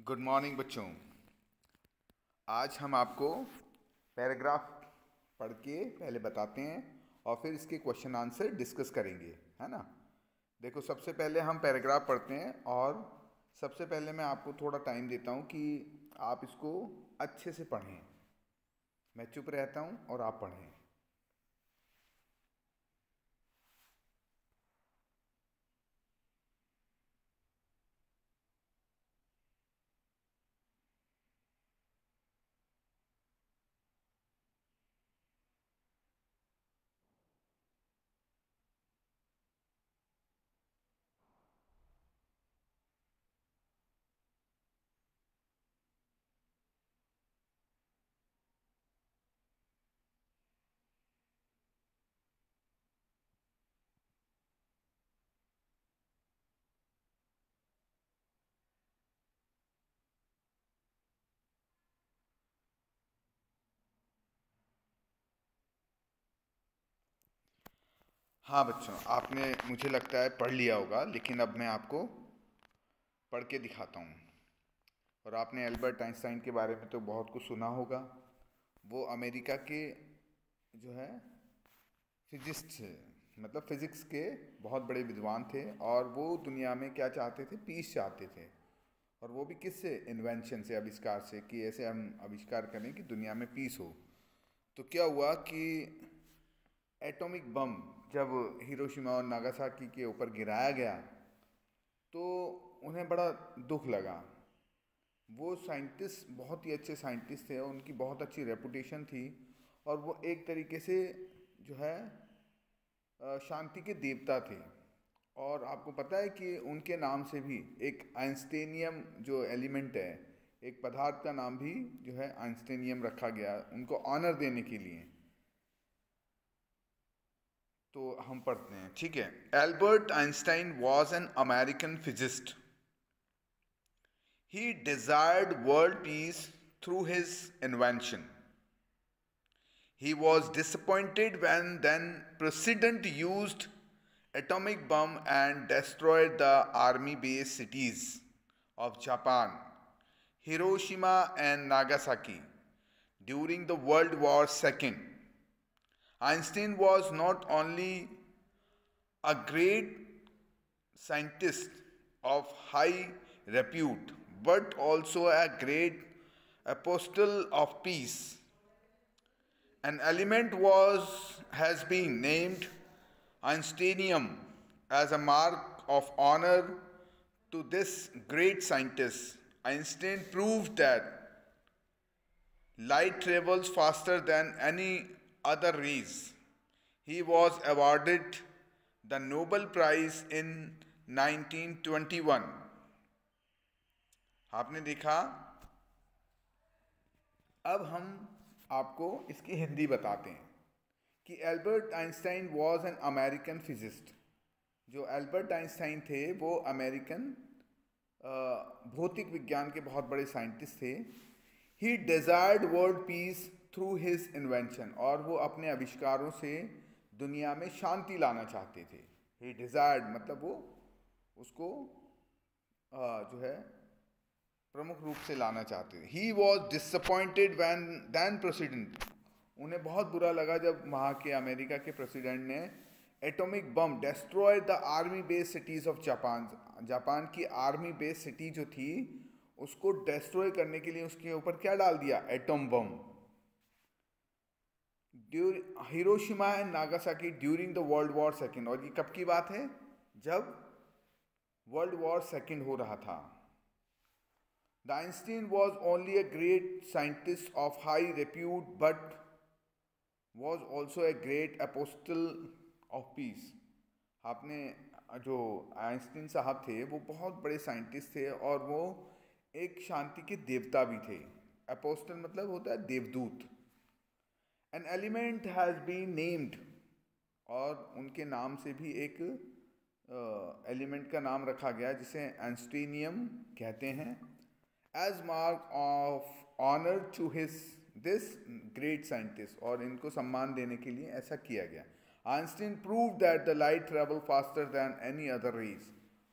Good morning बच्चों। आज हम आपको पैराग्राफ पढ़ के पहले बताते हैं और फिर इसके क्वेश्चन आंसर डिस्कस करेंगे, है ना। देखो, सबसे पहले हम पैराग्राफ पढ़ते हैं और सबसे पहले मैं आपको थोड़ा टाइम देता हूँ कि आप इसको अच्छे से पढ़ें। मैं चुप रहता हूँ और आप पढ़ें। हाँ बच्चों, आपने मुझे लगता है पढ़ लिया होगा, लेकिन अब मैं आपको पढ़ के दिखाता हूँ। और आपने एल्बर्ट आइंस्टाइन के बारे में तो बहुत कुछ सुना होगा। वो अमेरिका के जो है फिजिस्ट, मतलब फिजिक्स के बहुत बड़े विद्वान थे और वो दुनिया में क्या चाहते थे, पीस चाहते थे। और वो भी किससे, इन्वेंशन से, आविष्कार से, कि ऐसे हम आविष्कार करें कि दुनिया में पीस हो। तो क्या हुआ कि एटॉमिक बम जब हिरोशिमा और नागासाकी के ऊपर गिराया गया तो उन्हें बड़ा दुख लगा। वो साइंटिस्ट बहुत ही अच्छे साइंटिस्ट थे और उनकी बहुत अच्छी रेपुटेशन थी। और वो एक तरीके से जो है शांति के देवता थे। और आपको पता है कि उनके नाम से भी एक आइंस्टेनियम जो एलिमेंट है, एक पदार्थ का नाम भी जो है आइंस्टेनियम रखा गया उनको ऑनर देने के लिए। तो हम पढ़ते हैं, ठीक है। Albert Einstein was an American physicist. He desired world peace through his invention. He was disappointed when then President used atomic bomb and destroyed the army base cities of Japan, Hiroshima and Nagasaki during the World War II. Einstein was not only a great scientist of high repute, but also a great apostle of peace. An element has been named Einsteinium as a mark of honor to this great scientist. Einstein proved that light travels faster than any other rays. He was awarded the Nobel Prize in 1921. आपने देखा। अब हम आपको इसकी हिंदी बताते हैं कि Albert Einstein was an American physicist. जो एल्बर्ट आइंस्टाइन थे वो अमेरिकन भौतिक विज्ञान के बहुत बड़े साइंटिस्ट थे। He desired world peace through his invention, और वो अपने आविष्कारों से दुनिया में शांति लाना चाहते थे। ही डिजायर्ड मतलब वो उसको जो है प्रमुख रूप से लाना चाहते थे। He was disappointed when then president, उन्हें बहुत बुरा लगा जब वहाँ के अमेरिका के प्रेसिडेंट ने atomic bomb destroy the army base cities of Japan, Japan की आर्मी बेस सिटी जो थी उसको डेस्ट्रॉय करने के लिए उसके ऊपर क्या डाल दिया, atom bomb. Hiroshima and Nagasaki during the world war second, और ये कब की बात है, जब वर्ल्ड वॉर सेकेंड हो रहा था। Einstein was only a great scientist of high repute, but was also a great apostle of peace. आपने जो आइंस्टीन साहब थे वो बहुत बड़े साइंटिस्ट थे और वो एक शांति के देवता भी थे। अपोस्टल मतलब होता है देवदूत। An element has been named, और उनके नाम से भी एक एलिमेंट का नाम रखा गया जिसे आइंस्टीनियम कहते हैं, as mark of honor to this great scientist, और इनको सम्मान देने के लिए ऐसा किया गया। Einstein proved that the light travel faster than any other rays,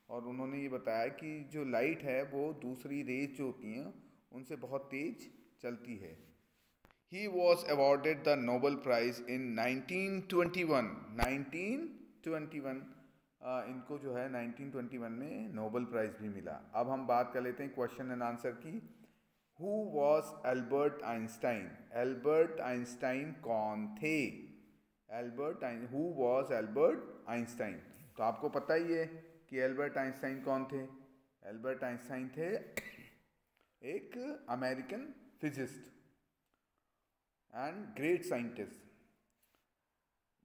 और उन्होंने ये बताया कि जो लाइट है वो दूसरी रेज जो होती हैं उनसे बहुत तेज चलती है। He was awarded the Nobel Prize in 1921. 1921 इनको जो है 1921 में नोबेल प्राइज भी मिला। अब हम बात कर लेते हैं क्वेश्चन एंड आंसर की। Who was Albert Einstein? Albert Einstein कौन थे? Who was Albert Einstein? तो आपको पता ही है कि एल्बर्ट आइंस्टाइन कौन थे। एल्बर्ट आइंस्टाइन थे एक American physicist and great scientist.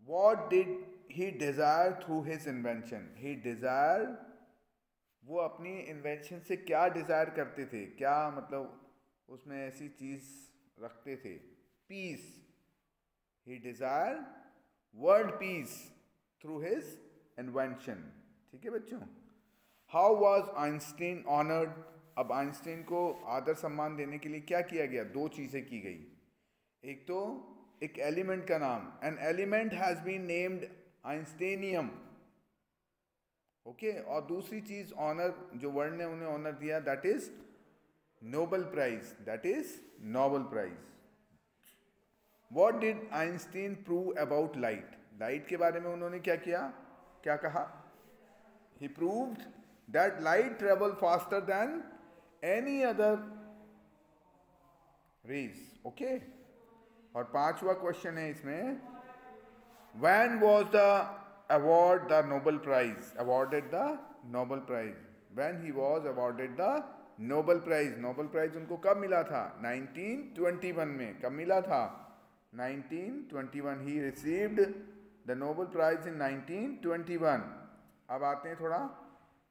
What did he desire through his invention? He desired, वो अपनी इन्वेंशन से क्या डिज़ायर करते थे, क्या मतलब उसमें ऐसी चीज़ रखते थे? Piece. He desired world peace through his invention. ठीक है बच्चों। How was Einstein honored? अब आइंस्टीन को आदर सम्मान देने के लिए क्या किया गया? दो चीज़ें की गई। एक तो एक एलिमेंट का नाम, an element has been named einsteinium, okay. और दूसरी चीज ऑनर, जो वर्ल्ड ने उन्हें ऑनर दिया, that is Nobel prize, that is Nobel prize. What did Einstein prove about light? Light के बारे में उन्होंने क्या किया, क्या कहा? He proved that light travel faster than any other rays, okay. और पांचवा क्वेश्चन है इसमें, when was the award the Nobel prize awarded the Nobel prize? When he was awarded the Nobel prize. Nobel prize उनको कब मिला था? 1921 में। कब मिला था? 1921। He received the Nobel prize in 1921। अब आते हैं थोड़ा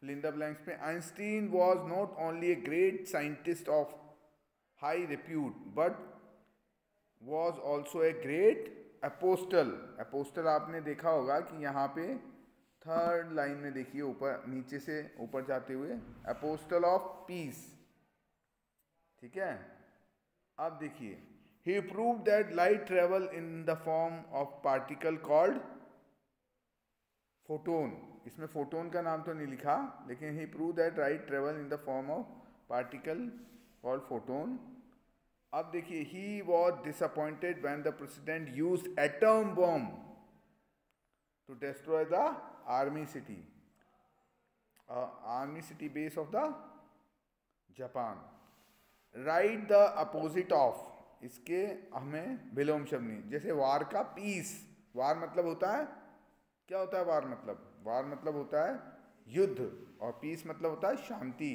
फिल इन द ब्लैंक्स पे। Einstein was not only a great scientist of high repute but was also a great apostle. apostle आपने देखा होगा कि यहाँ पे थर्ड लाइन में देखिए, ऊपर नीचे से ऊपर जाते हुए, apostle of peace, ठीक है। अब देखिए, he proved that light travel in the form of particle called photon. इसमें photon का नाम तो नहीं लिखा, लेकिन he proved that light travel in the form of particle called photon. अब देखिए, he was disappointed when the president used atom bomb to destroy the army city base of the Japan. Right the opposite of, इसके हमें विलोम शब्द नहीं, जैसे वार का piece. वार मतलब होता है, क्या होता है वार मतलब? वार मतलब होता है युद्ध, और पीस मतलब होता है शांति।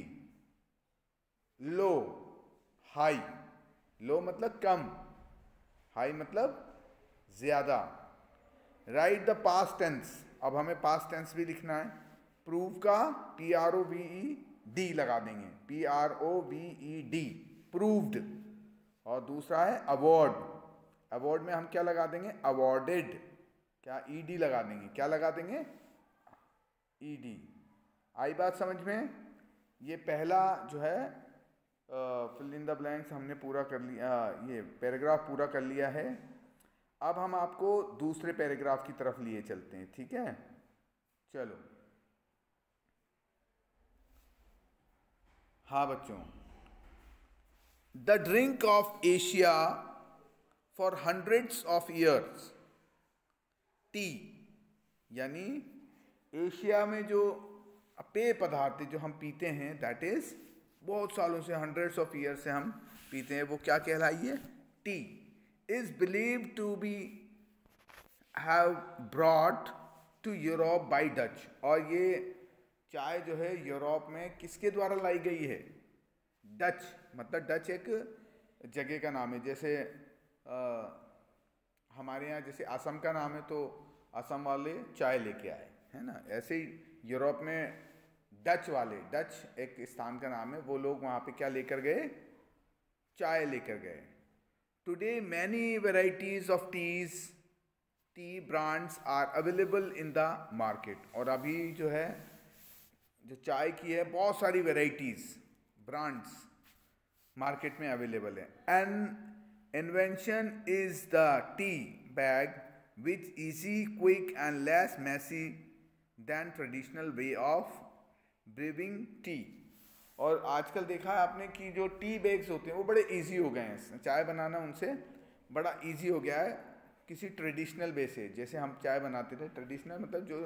लो, हाई। लो मतलब कम, हाई मतलब ज्यादा। राइट द पास्ट टेंस, अब हमें पास्ट टेंस भी लिखना है। प्रूव का PROVED लगा देंगे, PROVED, प्रूव्ड। और दूसरा है अवॉर्ड। अवॉर्ड में हम क्या लगा देंगे? अवॉर्डेड। क्या? ED लगा देंगे। क्या लगा देंगे? ED। आई बात समझ में? ये पहला जो है फिल इन द ब्लैंक्स हमने पूरा कर लिया, ये पैराग्राफ पूरा कर लिया है। अब हम आपको दूसरे पैराग्राफ की तरफ लिए चलते हैं, ठीक है। चलो, हाँ बच्चों, the drink of Asia for hundreds of years, T, यानी एशिया में जो पेय पदार्थ जो हम पीते हैं, दैट इज बहुत सालों से, हंड्रेड्स ऑफ ईयर से हम पीते हैं, वो क्या कहलाई है? Tea. Is believe to be have brought to Europe by Dutch. और ये चाय जो है यूरोप में किसके द्वारा लाई गई है? डच। मतलब डच एक जगह का नाम है, जैसे हमारे यहाँ जैसे असम का नाम है तो असम वाले चाय लेके आए, है ना। ऐसे ही यूरोप में डच वाले, डच एक स्थान का नाम है, वो लोग वहाँ पे क्या लेकर गए? चाय लेकर गए। Today many varieties of tea brands are available in the market. और अभी जो है, जो चाय की है, बहुत सारी वेराइटीज, ब्रांड्स मार्केट में अवेलेबल है। An invention is the tea bag which easy, quick and less messy than traditional way of brewing tea. और आजकल देखा है आपने कि जो टी बैग्स होते हैं वो बड़े इजी हो गए हैं, चाय बनाना उनसे बड़ा इजी हो गया है, किसी ट्रेडिशनल वे से। जैसे हम चाय बनाते थे, ट्रेडिशनल मतलब जो